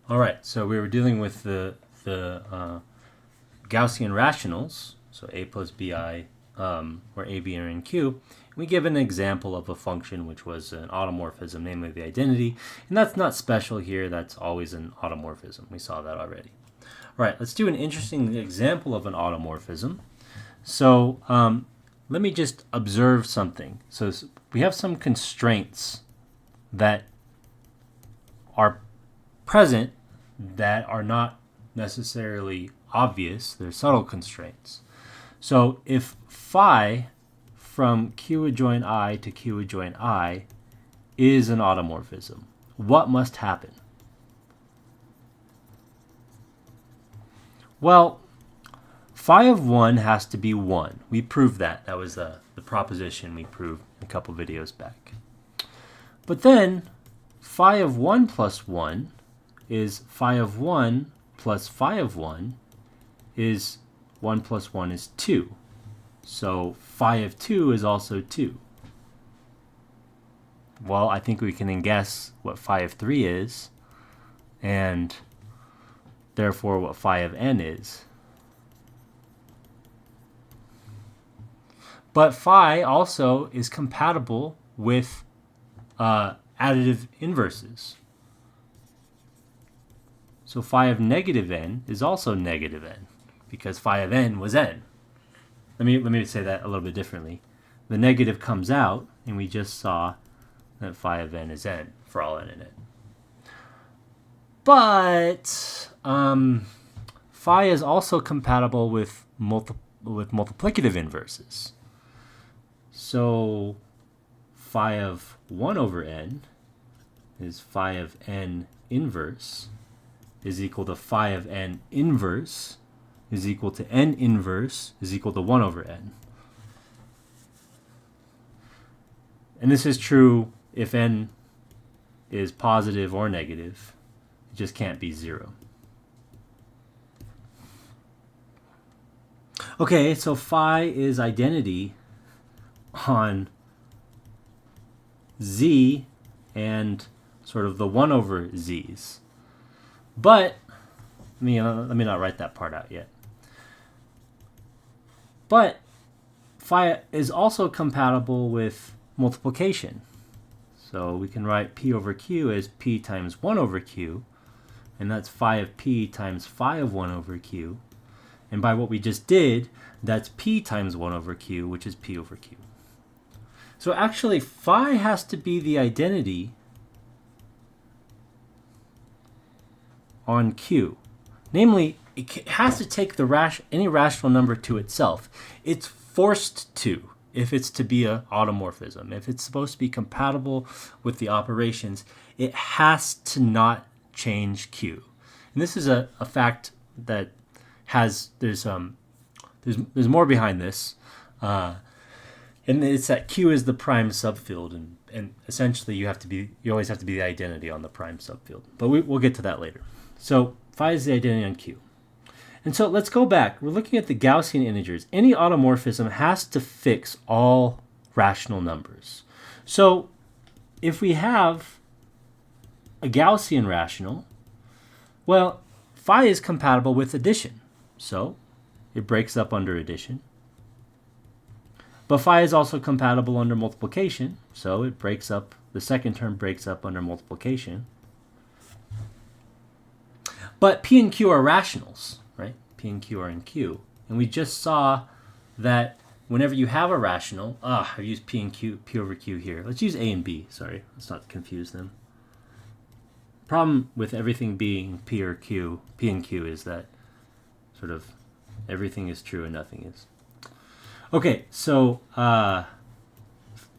All right, so we were dealing with the Gaussian rationals, so a plus bi, where a, b are in Q. We give an example of a function which was an automorphism, namely the identity, and that's not special here. That's always an automorphism. We saw that already. All right, let's do an interesting example of an automorphism. So let me just observe something. So we have some constraints that are present that are not necessarily obvious. They're subtle constraints. So if phi from Q adjoin I to Q adjoin I is an automorphism, what must happen? Well, phi of 1 has to be 1. We proved that. That was the proposition we proved a couple videos back. But then phi of 1 plus 1 is phi of 1 plus phi of 1 is 1 plus 1 is 2. So phi of 2 is also 2. Well, I think we can then guess what phi of 3 is, and therefore what phi of n is. But phi also is compatible with additive inverses. So phi of negative n is also negative n, because phi of n was n. Let me say that a little bit differently. The negative comes out, and we just saw that phi of n is n for all n in it. But phi is also compatible with multiplicative inverses. So phi of 1 over n is phi of n inverse is equal to phi of n inverse is equal to n inverse is equal to 1 over n. And this is true if n is positive or negative. It just can't be 0. Okay, so phi is identity on z and sort of the 1 over z's. But let me not write that part out yet. But phi is also compatible with multiplication. So we can write p over q as p times 1 over q, and that's phi of p times phi of 1 over q. And by what we just did, that's p times 1 over q, which is p over q. So actually, phi has to be the identity on q. Namely, it has to take any rational number to itself. It's forced to, if it's to be an automorphism. If it's supposed to be compatible with the operations, it has to not change q. And this is a fact that has there's more behind this, and it's that q is the prime subfield, and essentially you always have to be the identity on the prime subfield. But we'll get to that later. So phi is the identity on q. And so let's go back. We're looking at the Gaussian integers. Any automorphism has to fix all rational numbers. So if we have a Gaussian rational, well, phi is compatible with addition. So it breaks up under addition. But phi is also compatible under multiplication. So it breaks up, the second term breaks up under multiplication. But p and q are rationals, right? P and q are in q. And we just saw that whenever you have a rational, I've used p and q, p over q here. Let's use a and b, sorry. Let's not confuse them. Problem with everything being p or q, p and q, is that sort of everything is true and nothing is. Okay, so a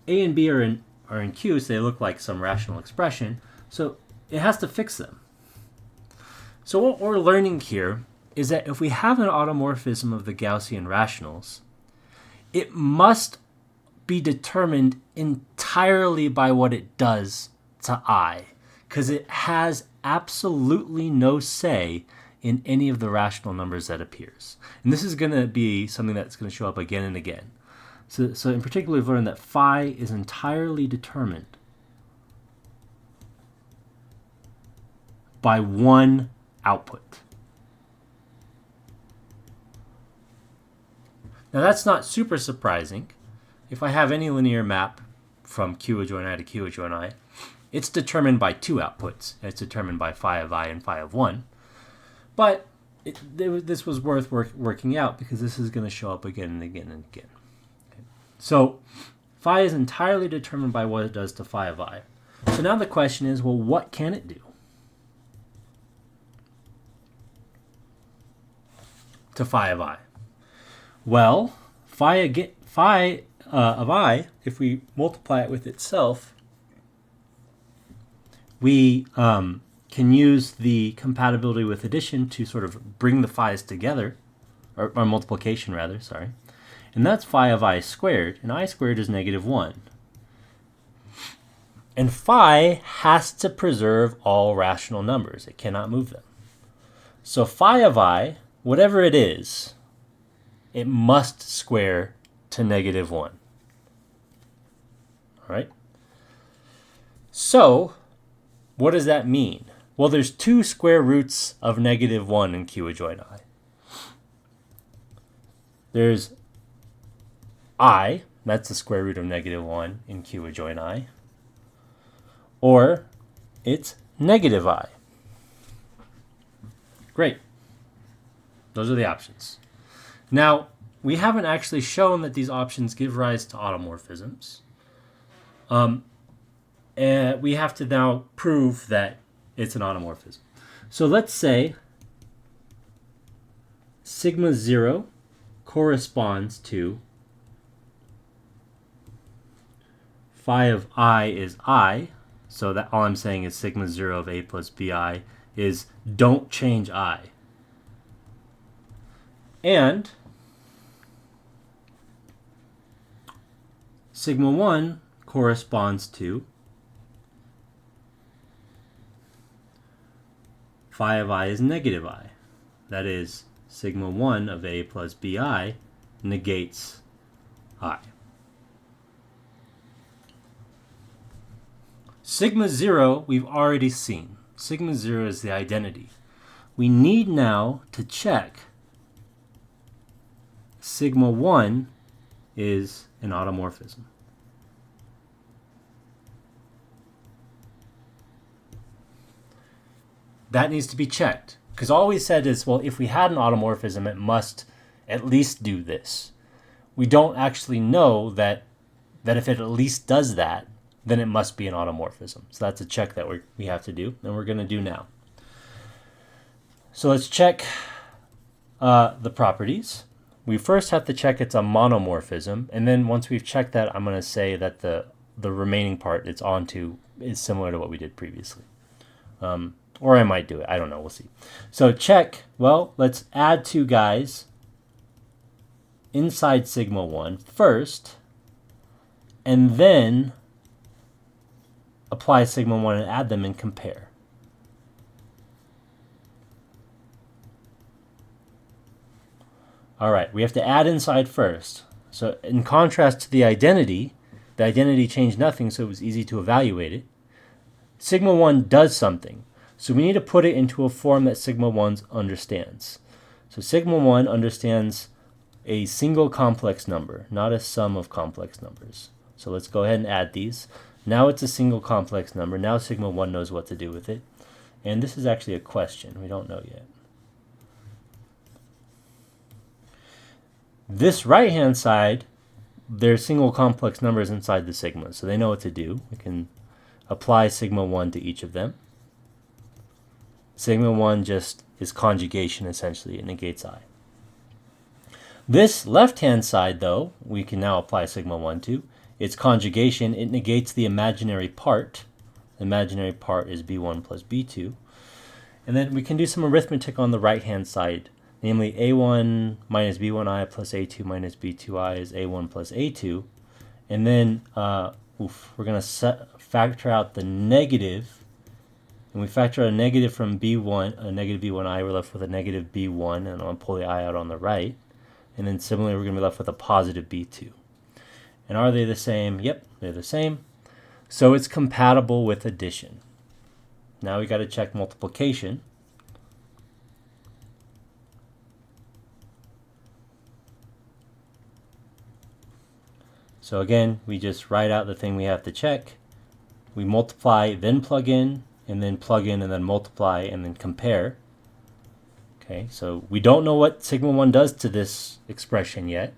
and b are in q, so they look like some rational expression. So it has to fix them. So what we're learning here is that if we have an automorphism of the Gaussian rationals, it must be determined entirely by what it does to I, because it has absolutely no say in any of the rational numbers that appears. And this is going to be something that's going to show up again and again. So in particular, we've learned that phi is entirely determined by one output. Now that's not super surprising. If I have any linear map from Q adjoint I to Q adjoint I, it's determined by two outputs. It's determined by phi of I and phi of 1. But this was worth working out because this is going to show up again and again and again. Okay. So phi is entirely determined by what it does to phi of I. So now the question is, well, what can it do to phi of I? Well, phi of I, if we multiply it with itself, we can use the compatibility with addition to sort of bring the phi's together, or multiplication rather, sorry. And that's phi of I squared, and I squared is -1. And phi has to preserve all rational numbers. It cannot move them. So phi of I, whatever it is, it must square to -1. All right? So what does that mean? Well, there's two square roots of -1 in Q adjoint I. There's I, that's the square root of -1 in Q adjoint I. Or it's -I. Great. Those are the options. Now, we haven't actually shown that these options give rise to automorphisms. And we have to now prove that it's an automorphism. So let's say sigma 0 corresponds to phi of I is I. So that all I'm saying is sigma 0 of A plus BI is don't change I. And sigma 1 corresponds to phi of I is -I. That is, sigma 1 of A plus BI negates I. Sigma 0 we've already seen. Sigma 0 is the identity. We need now to check sigma 1 is an automorphism. That needs to be checked. Because all we said is, well, if we had an automorphism, it must at least do this. We don't actually know that if it at least does that, then it must be an automorphism. So that's a check that we have to do, and we're going to do now. So let's check the properties. We first have to check it's a monomorphism, and then once we've checked that, I'm going to say that the remaining part it's onto is similar to what we did previously. Or I might do it. I don't know. We'll see. So check. Well, let's add two guys inside sigma 1 first, and then apply sigma 1 and add them and compare. All right, we have to add inside first. So in contrast to the identity changed nothing, so it was easy to evaluate it. Sigma 1 does something. So we need to put it into a form that sigma 1 understands. So sigma 1 understands a single complex number, not a sum of complex numbers. So let's go ahead and add these. Now it's a single complex number. Now sigma 1 knows what to do with it. And this is actually a question. We don't know yet. This right-hand side, there's single complex numbers inside the sigma, so they know what to do. We can apply sigma 1 to each of them. Sigma 1 just is conjugation, essentially. It negates I. This left-hand side, though, we can now apply sigma 1 to. It's conjugation. It negates the imaginary part. The imaginary part is b1 plus b2. And then we can do some arithmetic on the right-hand side. Namely, a1 minus b1i plus a2 minus b2i is a1 plus a2. And then we're going to factor out the negative. And we factor out a negative from b1, a negative b1i, we're left with a negative b1, and I'll pull the I out on the right. And then similarly, we're going to be left with a positive b2. And are they the same? Yep, they're the same. So it's compatible with addition. Now we got to check multiplication. So again, we just write out the thing we have to check. We multiply, then plug in, and then multiply, and then compare. Okay, so we don't know what sigma 1 does to this expression yet.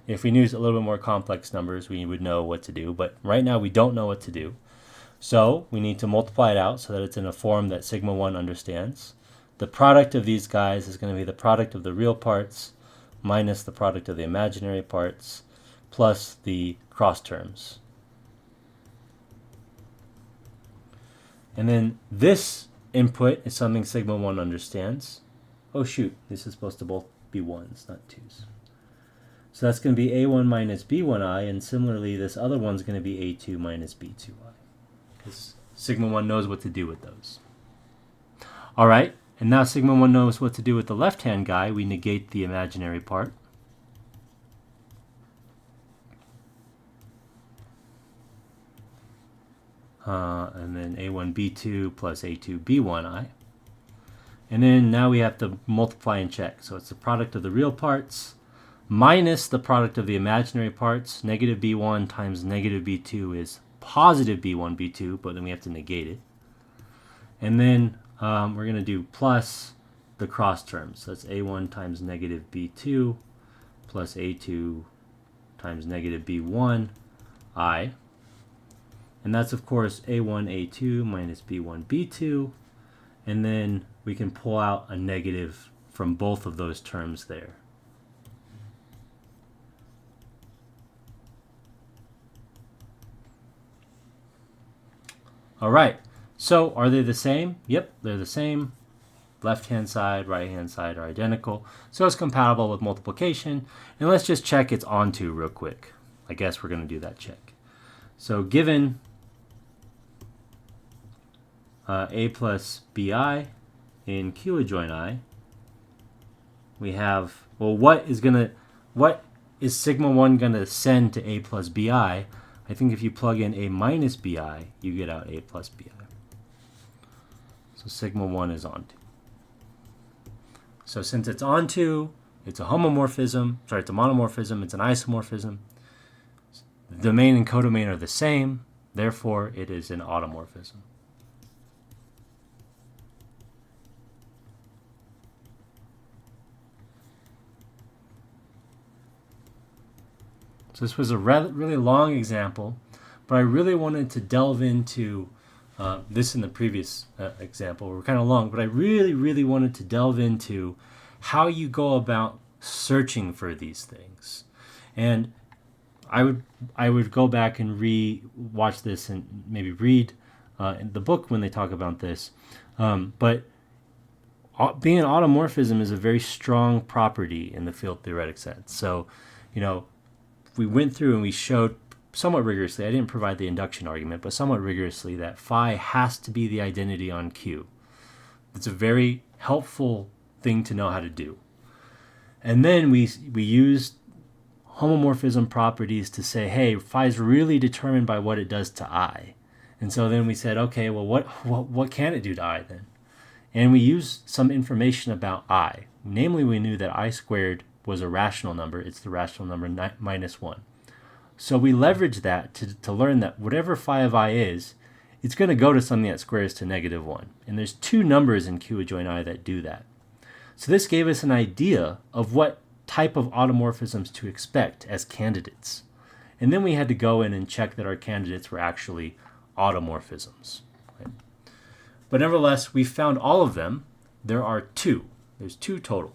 If we knew a little bit more complex numbers, we would know what to do. But right now, we don't know what to do. So we need to multiply it out so that it's in a form that sigma 1 understands. The product of these guys is going to be the product of the real parts minus the product of the imaginary parts plus the cross terms. And then this input is something sigma 1 understands. Oh shoot, this is supposed to both be 1s, not 2s. So that's going to be a1 minus b1i, and similarly this other one's going to be a2 minus b2i. Because sigma 1 knows what to do with those. Alright, and now sigma 1 knows what to do with the left-hand guy. We negate the imaginary part. And then a1 b2 plus a2 b1i. And then now we have to multiply and check. So it's the product of the real parts minus the product of the imaginary parts. Negative b1 times negative b2 is positive b1, b2, but then we have to negate it. And then we're going to do plus the cross terms. So that's a1 times negative b2 plus a2 times negative b1i. And that's, of course, a1, a2 minus b1, b2. And then we can pull out a negative from both of those terms there. All right, so are they the same? Yep, they're the same. Left-hand side, right-hand side are identical. So it's compatible with multiplication. And let's just check it's onto real quick. I guess we're going to do that check. So given a plus bi in q adjoint I, we have, well, what is sigma 1 going to send to a plus bi? I think if you plug in a minus bi, you get out a plus bi. So sigma 1 is onto. So since it's onto, it's a homomorphism, sorry, it's a monomorphism, it's an isomorphism. The domain and codomain are the same, therefore it is an automorphism. So this was a really long example, but I really wanted to delve into this in the previous example. We're kind of long, but I really wanted to delve into how you go about searching for these things. And I would go back and watch this and maybe read in the book when they talk about this. But being an automorphism is a very strong property in the field theoretic sense. So, you know, we went through and we showed somewhat rigorously, I didn't provide the induction argument, but somewhat rigorously, that phi has to be the identity on Q. It's a very helpful thing to know how to do. And then we used homomorphism properties to say, hey, phi is really determined by what it does to I. And so then we said, okay, well, what can it do to I then? And we used some information about I. Namely, we knew that I squared was a rational number. It's the rational number minus 1. So we leveraged that to learn that whatever phi of I is, it's going to go to something that squares to negative 1. And there's two numbers in Q adjoint I that do that. So this gave us an idea of what type of automorphisms to expect as candidates. And then we had to go in and check that our candidates were actually automorphisms. Right? But nevertheless, we found all of them. There are two. There's two total.